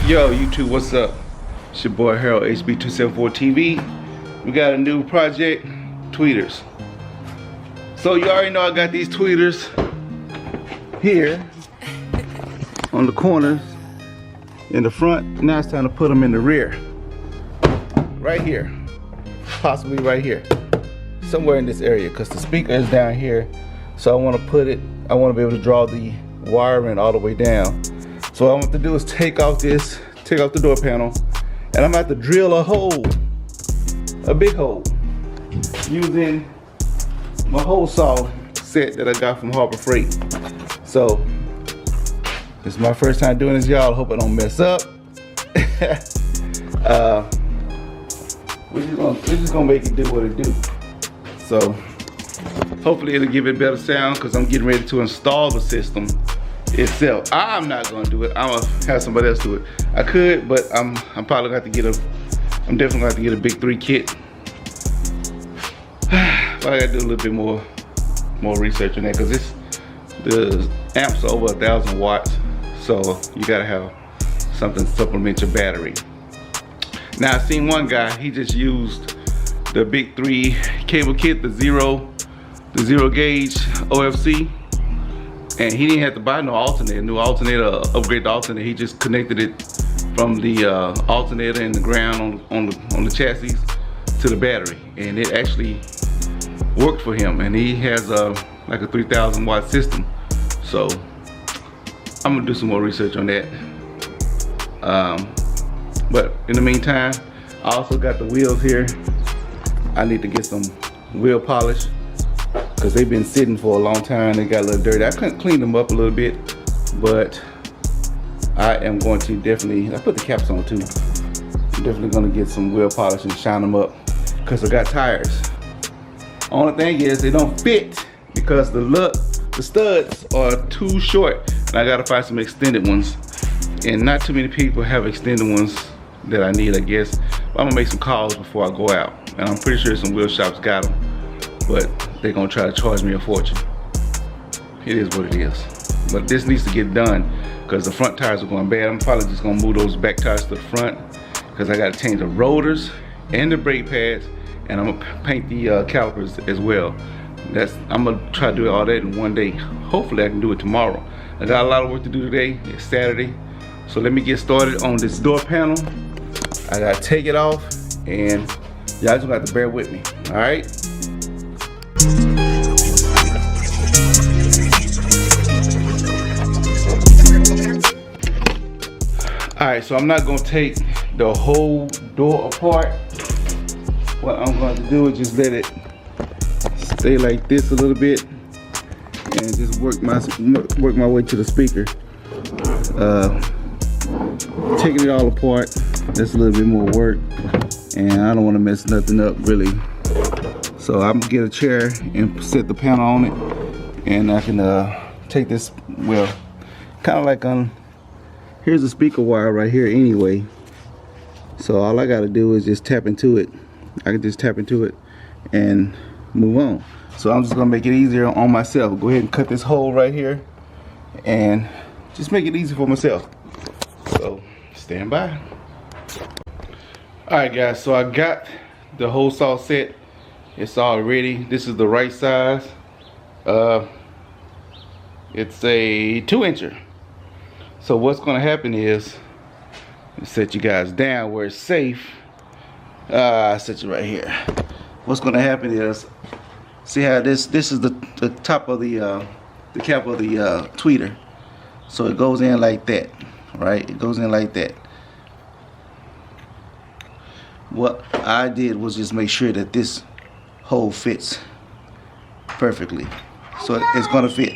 Yo, YouTube, what's up? It's your boy Harold, HB274 TV. We got a new project, tweeters. So you already know I got these tweeters here on the corners in the front. Now it's time to put them in the rear. Right here, possibly right here, somewhere in this area, because the speaker is down here. So I want to put it, I want to be able to draw the wiring all the way down. So what I want to do is take off the door panel, and I'm gonna have to drill a hole, a big hole, using my hole saw set that I got from Harbor Freight. So this is my first time doing this, y'all. I hope I don't mess up. We're just gonna make it do what it do. So hopefully it'll give it better sound, because I'm getting ready to install the system itself. I'm not gonna do it. I'm gonna have somebody else do it. I could, but I'm probably gonna have to get I'm definitely gonna have to get a big 3 kit. But I gotta do a little bit more research on that, because the amps are over 1,000 watts, so you gotta have something to supplement your battery. Now I seen one guy, he just used the big 3 cable kit, the zero gauge OFC, and he didn't have to buy no alternator, upgrade the alternator. He just connected it from the alternator and the ground on the chassis to the battery, and it actually worked for him. And he has like a 3,000 watt system. So I'm gonna do some more research on that. But in the meantime, I also got the wheels here. I need to get some wheel polish, because they've been sitting for a long time. They got a little dirty. I couldn't clean them up a little bit, but I am going to definitely, I put the caps on too. I'm definitely gonna get some wheel polish and shine them up, because I got tires. Only thing is they don't fit, because the studs are too short, and I gotta find some extended ones. And not too many people have extended ones that I need, I guess. But I'm gonna make some calls before I go out, and I'm pretty sure some wheel shops got them, but they're gonna try to charge me a fortune. It is what it is. But this needs to get done, because the front tires are going bad. I'm probably just gonna move those back tires to the front, because I gotta change the rotors and the brake pads, and I'm gonna paint the calipers as well. I'm gonna try to do all that in one day. Hopefully I can do it tomorrow. I got a lot of work to do today. It's Saturday. So let me get started on this door panel. I gotta take it off, and y'all just gonna have to bear with me, all right? All right, so I'm not gonna take the whole door apart. What I'm going to do is just let it stay like this a little bit, and just work my way to the speaker. Taking it all apart, that's a little bit more work, and I don't want to mess nothing up really. So I'm gonna get a chair and set the panel on it, and I can take this, well, kind of like here's the speaker wire right here anyway. So all I gotta do is just tap into it. I can just tap into it and move on. So I'm just gonna make it easier on myself. Go ahead and cut this hole right here, and just make it easy for myself. So stand by. All right guys, so I got the hole saw set. It's all ready. This is the right size. It's a 2-incher. So what's gonna happen is, set you guys down where it's safe. I set you right here. What's gonna happen is, see how this is the top of the cap of the tweeter. So it goes in like that, right? It goes in like that. What I did was just make sure that this hole fits perfectly. So it's gonna fit.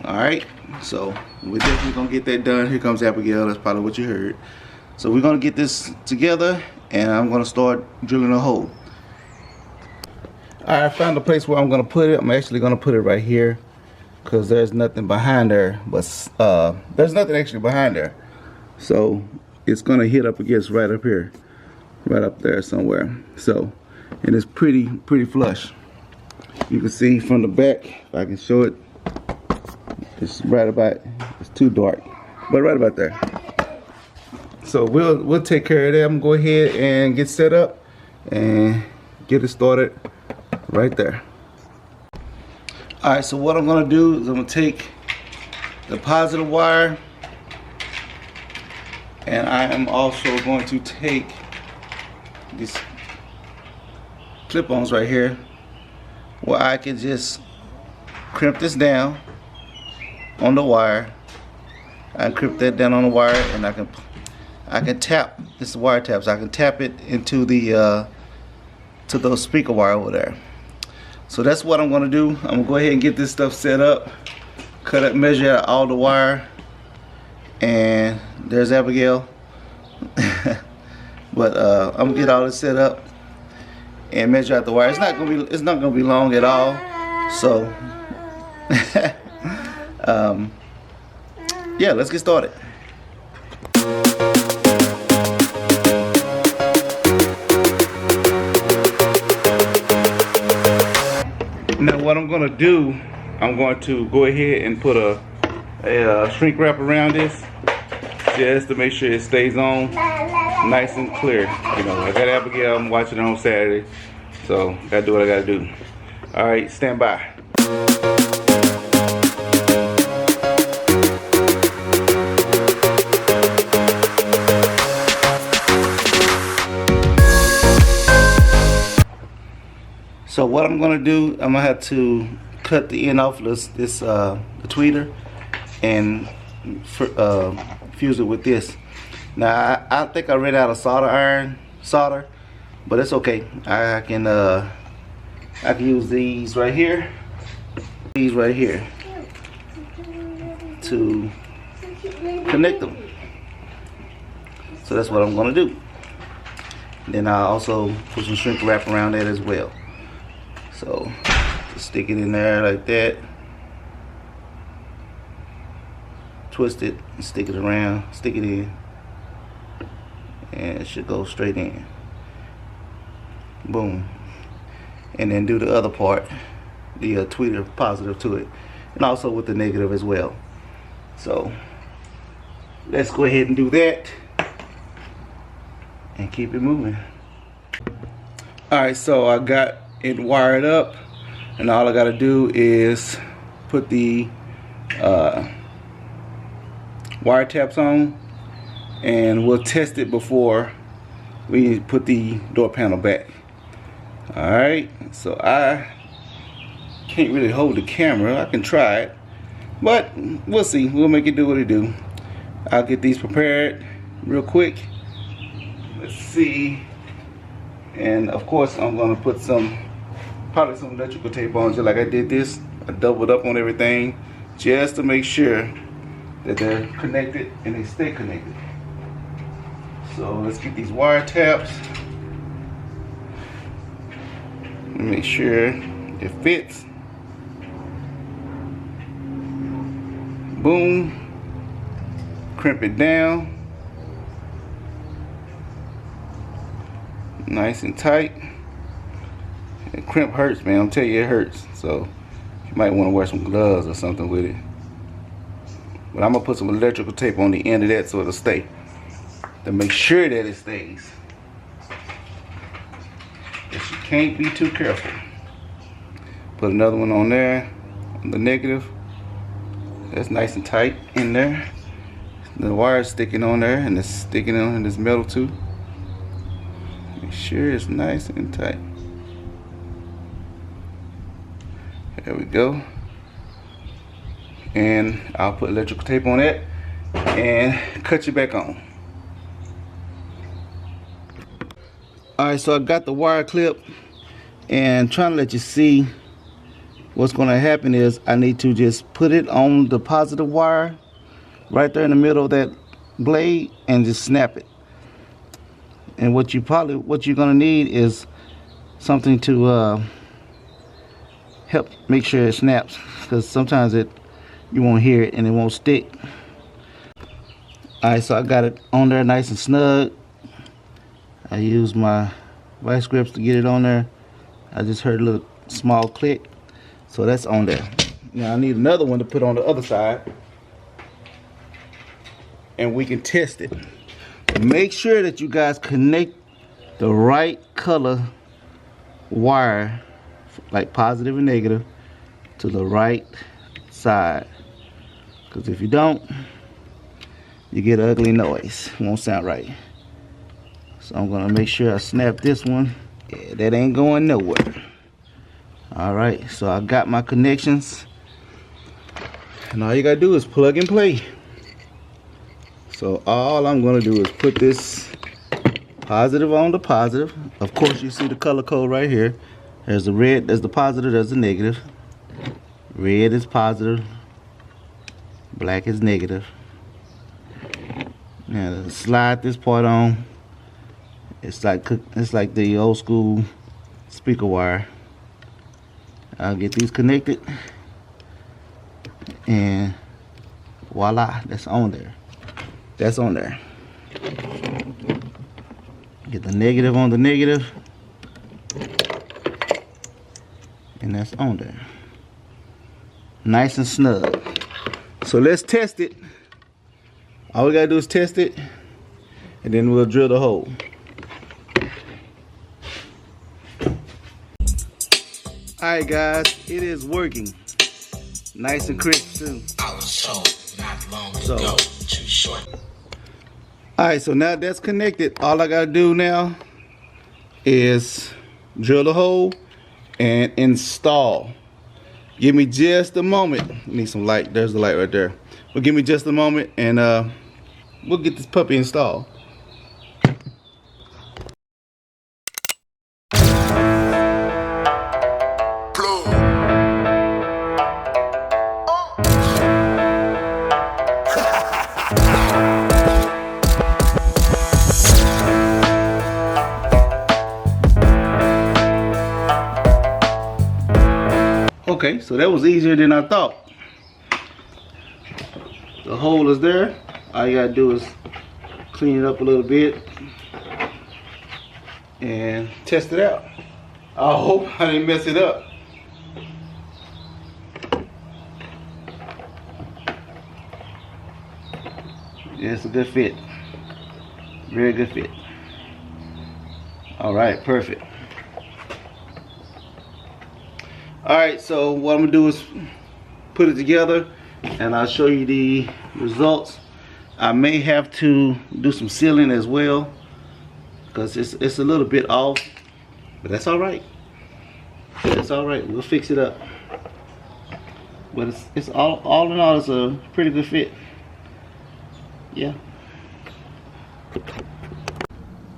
All right, so we're definitely gonna get that done. Here comes Abigail, that's probably what you heard. So we're gonna get this together, and I'm gonna start drilling a hole. All right, I found a place where I'm gonna put it. I'm actually gonna put it right here, because there's nothing behind there, but there's nothing actually behind there. So it's gonna hit up against right up here, right up there somewhere. So, and it's pretty flush. You can see from the back, if I can show it, it's right about, it's too dark, but right about there. So we'll take care of that. I'm gonna go ahead and get set up and get it started right there. All right, so what I'm gonna do is I'm gonna take the positive wire, and I am also going to take these clip-ons right here, where I can just crimp this down on the wire. I crimp that down on the wire, and I can tap. This is wire taps. I can tap it into the to those speaker wire over there. So that's what I'm gonna do. I'm gonna go ahead and get this stuff set up, cut up, measure out all the wire, and there's Abigail. But I'm gonna get all this set up and measure out the wire. It's not gonna be long at all. So yeah, let's get started. Now what I'm gonna do, I'm going to go ahead and put a shrink wrap around this, just to make sure it stays on nice and clear. You know, I got Abigail, I'm watching it on Saturday, so gotta do what I gotta do. All right, stand by. So what I'm gonna do, I'm gonna have to cut the end off this the tweeter and fuse it with this. Now I think I ran out of solder, but it's okay. I can use these right here to connect them. So that's what I'm gonna do. And then I also put some shrink wrap around that as well. So just stick it in there like that, twist it and stick it around, stick it in, and it should go straight in. Boom. And then do the other part, the tweeter positive to it, and also with the negative as well. So let's go ahead and do that and keep it moving. Alright, so I got it wired up, and all I gotta do is put the wire taps on, and we'll test it before we put the door panel back. Alright, so I can't really hold the camera. I can try it, but we'll see. We'll make it do what it do. I'll get these prepared real quick. Let's see. And of course I'm gonna put probably some electrical tape on, just like I did this. I doubled up on everything just to make sure that they're connected and they stay connected. So let's get these wire taps and make sure it fits. Boom. Crimp it down nice and tight. And crimp hurts, man. I'm telling you, it hurts. So you might want to wear some gloves or something with it. But I'm gonna put some electrical tape on the end of that so it'll stay, to make sure that it stays. But you can't be too careful. Put another one on there, on the negative. That's nice and tight in there. The wire's sticking on there, and it's sticking on this metal too. Make sure it's nice and tight. There we go. And I'll put electrical tape on it and cut you back on. Alright, so I got the wire clip, and trying to let you see what's going to happen is I need to just put it on the positive wire right there in the middle of that blade and just snap it. And what you're going to need is something to help make sure it snaps, because sometimes you won't hear it and it won't stick. Alright, so I got it on there nice and snug. I used my vice grips to get it on there. I just heard a little small click, so that's on there. Now I need another one to put on the other side, and we can test it. Make sure that you guys connect the right color wire, like positive and negative, to the right side. Because if you don't, you get an ugly noise. It won't sound right. So I'm gonna make sure I snap this one. Yeah, that ain't going nowhere. Alright, so I got my connections. And all you gotta do is plug and play. So all I'm gonna do is put this positive on the positive. Of course, you see the color code right here. There's the red, there's the positive, there's the negative. Red is positive, black is negative. Now slide this part on. It's like the old school speaker wire. I'll get these connected, and voila, that's on there. That's on there. Get the negative on the negative, and that's on there. Nice and snug. So let's test it. All we gotta do is test it, and then we'll drill the hole. Alright guys, it is working. Nice and crisp too. I was told not long ago, too short. Alright, so now that's connected. All I gotta do now is drill the hole and install. Give me just a moment. Need some light. There's the light right there. But give me just a moment, and we'll get this puppy installed. Okay, so that was easier than I thought. The hole is there. All you gotta do is clean it up a little bit and test it out. I hope I didn't mess it up. Yeah, it's a good fit. Very good fit. All right, perfect. Alright, so what I'm gonna do is put it together and I'll show you the results. I may have to do some sealing as well because it's a little bit off, but that's alright. That's alright, we'll fix it up. But it's all in all, it's a pretty good fit. Yeah.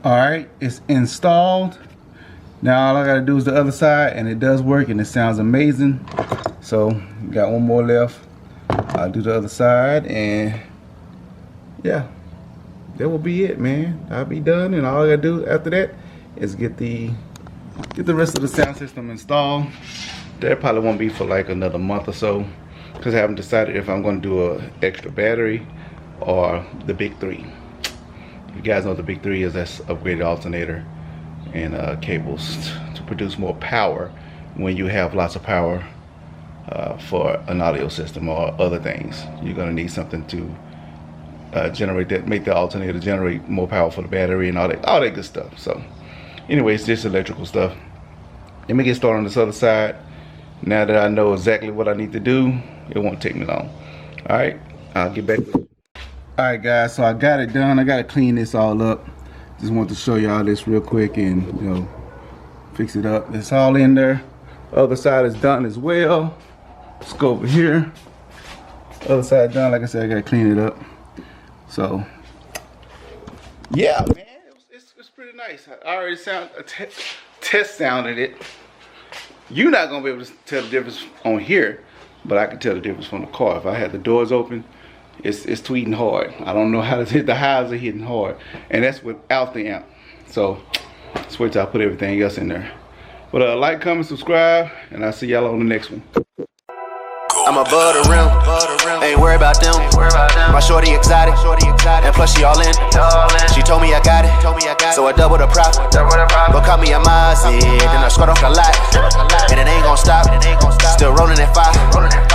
Alright, it's installed. Now all I gotta do is the other side, and it does work and it sounds amazing. So got one more left. I'll do the other side, and yeah, that will be it, man. I'll be done, and all I gotta do after that is get the rest of the sound system installed. That probably won't be for like another month or so, because I haven't decided if I'm gonna do an extra battery or the big 3. You guys know what the big 3 is. That's upgraded alternator and cables to produce more power when you have lots of power for an audio system or other things. You're gonna need something to generate that, make the alternator generate more power for the battery and all that good stuff. So anyways, just electrical stuff. Let me get started on this other side. Now that I know exactly what I need to do, it won't take me long. All right, I'll get back with you. All right guys, so I got it done. I gotta clean this all up. Just want to show y'all this real quick and, you know, fix it up. It's all in there. Other side is done as well. Let's go over here. Other side done. Like I said, I gotta clean it up. So yeah, man, it's pretty nice. I already test sounded it. You're not gonna be able to tell the difference on here, but I can tell the difference from the car. If I had the doors open, it's tweeting hard. I don't know how to hit the highs are hitting hard, and that's without the amp. So let's wait till I put everything else in there. But like, comment, subscribe, and I'll see y'all on the next one. I'm above the rim, ain't worried about them. My shorty exotic, and plus she all in. She told me I got it, so I double the profit. Go caught me a Mozzie, then I squat off the lot, and it ain't gon' stop. Still rolling at 5.